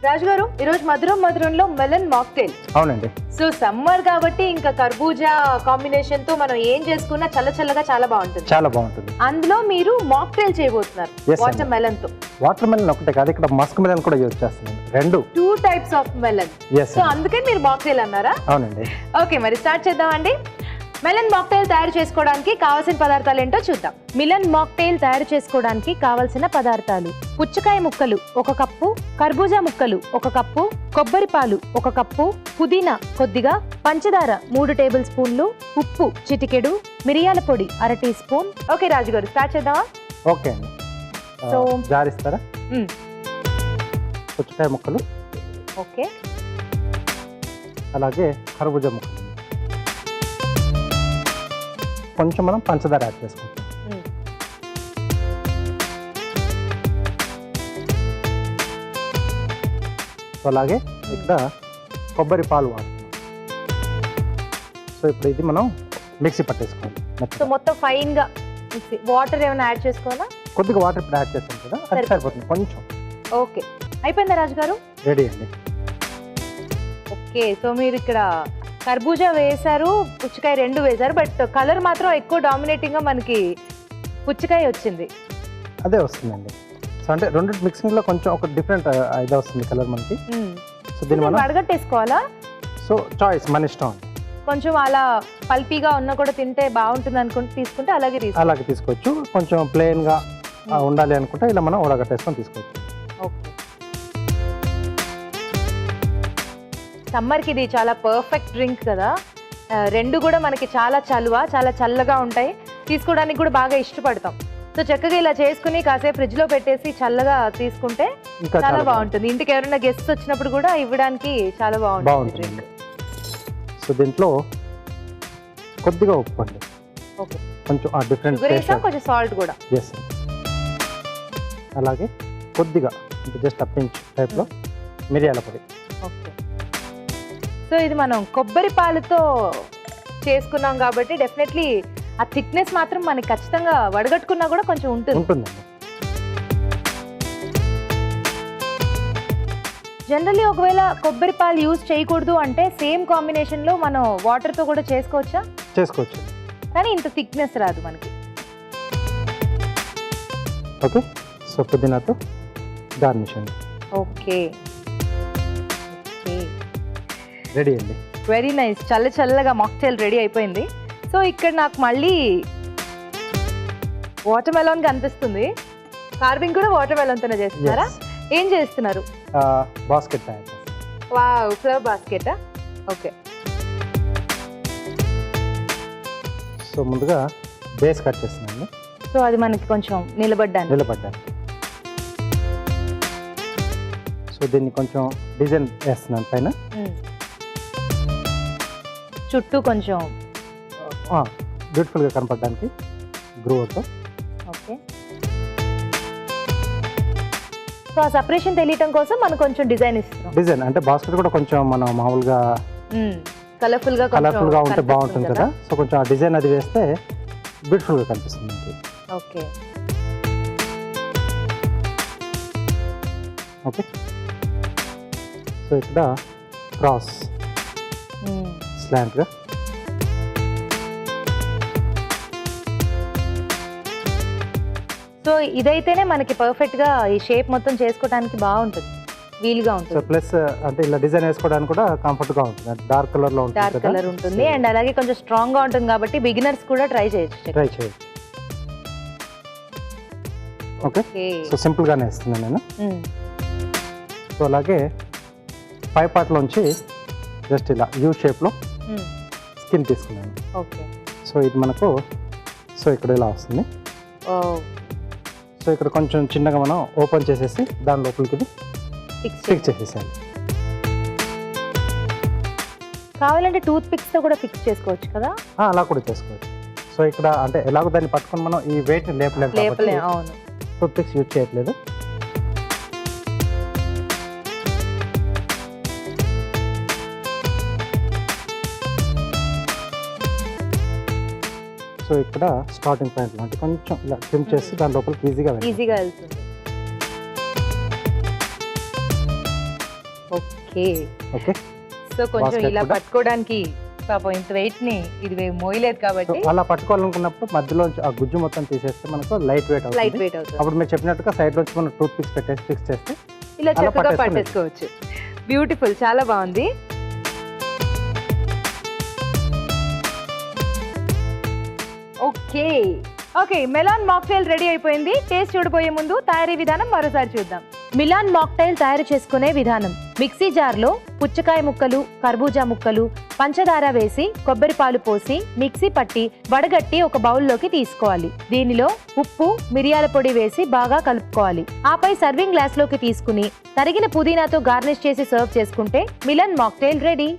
రాజు గారు ఈరోజు మధురంలో melon mocktail. అవునండి. సో సమ్మర్ కాబట్టి ఇంకా కర్బూజా కాంబినేషన్ తో మనం ఏం చేసుకున్నా చల్లగా చాలా బాగుంటుంది. చాలా బాగుంటుంది. అందులో మీరు మాక్టైల్ చేయబోతున్నారు వాటర్ మెలన్ తో. వాటర్ మెలన్ ఒకటే కాదు, ఇక్కడ మస్క్ మెలన్ కూడా యూజ్ చేస్తున్నాను. రెండు 2 టైప్స్ ఆఫ్ మెలన్. సో అందుకని మీరు మాక్టైల్ అన్నారా? అవునండి. ఓకే, మరి స్టార్ట్ చేద్దామండి. మెలన్ మాక్టైల్ తయారు చేసుకోవడానికి కావాల్సిన పదార్థాలు ఏంటో చూద్దాం. మిలన్ మాక్టైల్ తయారు చేసుకోవడానికి కావాల్సిన పదార్థాలు: పుచ్చకాయ ముక్కలు 1 కప్పు, కర్బూజా ముక్కలు 1 కప్పు, కొబ్బరి పాలు 1 కప్పు, పుదీనా కొద్దిగా, పంచదార 3 టేబుల్ స్పూన్లు, ఉప్పు చిటికెడు, మిరియాల పొడి 1/2 టీ స్పూన్. ఓకే రాజు గారు, స్టార్ట్ చేద్దామా? ఓకే అండి. సో జారిస్తారా? పుచ్చకాయ ముక్కలు, ఓకే, అలాగే కర్బూజా ముక్కలు, కొంచెం మనం పంచదార యాడ్ చేసుకుంటాం. సో అలాగే ఇక్కడ కొబ్బరి పాలు వాడుతున్నాం. సో ఇప్పుడు ఇది మనం మిక్సీ పట్టేసుకోవాలి. సో మొత్తం ఫైన్ గా వాటర్ ఏమైనా యాడ్ చేసుకోవాలా? కొద్దిగా వాటర్ ఇప్పుడు యాడ్ చేస్తాం కదా, అది సరిపోతుంది కొంచెం. ఓకే, అయిపోయిందా రాజు గారు? రెడీ అండి. ఓకే, సో మీరు ఇక్కడ కర్బూజా వేశారు, పుచ్చకాయ 2 వేశారు, బట్ కలర్ మాత్రం ఎక్కువ డామినేటింగ్ గా మనకి పుచ్చకాయ వచ్చింది. అదే వస్తుందండి. సో అంటే రెండు మిక్సింగ్ లో కొంచెం ఒక డిఫరెంట్ ఇదే వస్తుంది కలర్ మనకి. సో దీన్ని మనం వడగట్టేసుకోవాలా? సో చాయిస్ మన ఇష్టం. కొంచెం అలా పల్పీగా ఉన్నా కూడా తింటే బాగుంటుంది అనుకుంటే తీసుకుంటే అలాగే తీసుకోవచ్చు. కొంచెం ప్లెయిన్ గా ఉండాలి అనుకుంటే ఇలా మనం వడగట్టేసుకొని తీసుకోవచ్చు. ఓకే, సమ్మర్కి ఇది చాలా పర్ఫెక్ట్ డ్రింక్ కదా. 2 కూడా మనకి చాలా చల్లగా ఉంటాయి, తీసుకోవడానికి కూడా బాగా ఇష్టపడతాం. సో చక్కగా ఇలా చేసుకుని కాసేపు ఫ్రిడ్జ్ లో పెట్టేసి చల్లగా తీసుకుంటే చాలా బాగుంటుంది. ఇంటికి ఎవరైనా గెస్ట్స్ వచ్చినప్పుడు కూడా ఇవ్వడానికి చాలా బాగుంటుంది డ్రింక్. సో దీంట్లో కొద్దిగా ఉప్పు అండి. ఓకే, కొంచెం డిఫరెంట్ కొంచెం సాల్ట్ కూడా. ఎస్, అలాగే కొద్దిగా జస్ట్ పించ్ టైప్ లో మిరియాల పొడి. ఓకే, సో ఇది మనం కొబ్బరి పాలతో చేసుకున్నాం కాబట్టి డెఫినెట్లీ ఆ థిక్నెస్ మాత్రం మనకి ఖచ్చితంగా వడగట్టుకున్నా కూడా కొంచెం ఉంటుందండి. జనరల్లీ ఒకవేళ కొబ్బరి పాలు యూజ్ చేయకూడదు అంటే సేమ్ కాంబినేషన్ లో మనం వాటర్ తో కూడా చేసుకోవచ్చు. కానీ ఇంత థిక్నెస్ రాదు మనకి. ఓకే, సో పుదీనాతో గార్నిష్ అండి. ఓకే, రెడీ అండి. Very nice. చల్లగా మాక్టైల్ రెడీ అయిపోయింది. సో ఇక్కడ నాకు మళ్ళీ వాటర్ మెలాన్ కనిపిస్తుంది. కార్వింగ్ కూడా వాటర్ మెలాన్ తోనే చేస్తున్నారా? ఏం చేస్తున్నారు? బాస్కెట్ తయారు చేస్తాను. వావ్, ఫ్లవర్ బాస్కెటా? ఓకే, సో ముందుగా బేస్ కట్ చేస్తున్నాను. సో అది మనకి కొంచెం నిలబడ్డానికి. సో దీన్ని కొంచెం డిజైన్ వేస్తున్నాను పైన, చుట్టూ కొంచెం బ్యూటిఫుల్ గా కనపడడానికి గ్రూవర్తో. ఓకే, సో ఆ సెపరేషన్ తెలియటం కోసం మనం కొంచెం డిజైన్ ఇస్తున్నాం. డిజైన్ అంటే బాస్కెట్ కూడా కొంచెం మనం మామూలుగా కలర్ఫుల్ గా ఉంటే బాగుంటుంది కదా. సో కొంచెం ఆ డిజైన్ అది వేస్తే బ్యూటిఫుల్ గా కనిపిస్తుంది. ఓకే, ఓకే, సో ఇక్కడ క్రాస్ స్లాంట్ గా. సో ఇదైతేనే మనకి పర్ఫెక్ట్ గా ఈ షేప్ మొత్తం చేసుకోవడానికి బాగుంటుంది, వీలుగా ఉంటుంది. సో ప్లస్ అంటే ఇలా డిజైన్ వేసుకోవడానికి కూడా కంఫర్ట్ గా ఉంటుంది. డార్క్ కలర్ లో ఉంటుంది. డార్క్ కలర్ ఉంటుంది అండ్ అలాగే కొంచెం స్ట్రాంగ్ గా ఉంటుంది కాబట్టి బిగినర్స్ కూడా ట్రై చేయొచ్చు. ఓకే, సో సింపుల్ గానే ఇస్తున్నాను నేను. సో అలాగే పై పార్ట్ లోంచి జస్ట్ ఇలా యూ షేప్ లో స్కిన్ తీసుకున్నాను. ఓకే, సో ఇది మనకు సో ఇక్కడ ఇలా వస్తుంది. సో ఇక్కడ కొంచెం చిన్నగా మనం ఓపెన్ చేసేసి దాని లోపలికి ఇది ఫిక్స్ చేసేసాను. కావాలంటే టూత్ పిక్స్ తో కూడా ఫిక్స్ చేసుకోవచ్చు కదా. అలా కూడా చేసుకోవచ్చు. సో ఇక్కడ అంటే ఎలాగో దాన్ని పట్టుకొని మనం ఈ వెయిట్ లేపలేము. అవును, టూత్ పిక్స్ యూజ్ చేయట్లేదు. సో ఇక్కడ స్టార్టింగ్ పాయింట్ అంటే కొంచెం ఇలా ట్రిమ్ చేసి దాని లోపలికి ఈజీగా వెళ్తుంది. ఓకే. ఓకే, సో కొంచెం Basket ఇలా కూడా. పట్టుకోవడానికి పాపం ఇంత వెయిట్ ని ఇది మోయలేదు సో కాబట్టి అలా పట్టుకోవాలనుకున్నప్పుడు మధ్యలో ఆ గుజ్జు మొత్తం తీసేస్తే మనకు లైట్ వెయిట్ లైట్ అవుతుంది. వెయిట్ అవుతుంది. అప్పుడు మీరు చెప్పినట్టుగా సైడ్ నుంచి మనం టూత్ పిక్స్ పెట్టేసి ఫిక్స్ చేస్తే ఇలా అలా చక్కగా పట్టేసుకుని. పట్టేసుకోవచ్చు. బ్యూటిఫుల్, చాలా బాగుంది. Okay okay, melon mocktail ready అయిపోయింది. టేస్ట్ చూడబోయే ముందు తయారీ విధానం మరోసారి చూద్దాం. మిలాన్ మాక్టైల్ తయారు చేసుకునే విధానం: మిక్సీ జార్లో పుచ్చకాయ ముక్కలు, కర్బూజా ముక్కలు, పంచదార వేసి కొబ్బరి పాలు పోసి మిక్సీ పట్టి వడగట్టి ఒక బౌల్లోకి తీసుకోవాలి. దీనిలో ఉప్పు, మిరియాల పొడి వేసి బాగా కలుపుకోవాలి. ఆపై సర్వింగ్ గ్లాస్ లోకి తీసుకుని తరిగిన పుదీనాతో గార్నిష్ చేసి సర్వ్ చేసుకుంటే మిలన్ మాక్టైల్ రెడీ.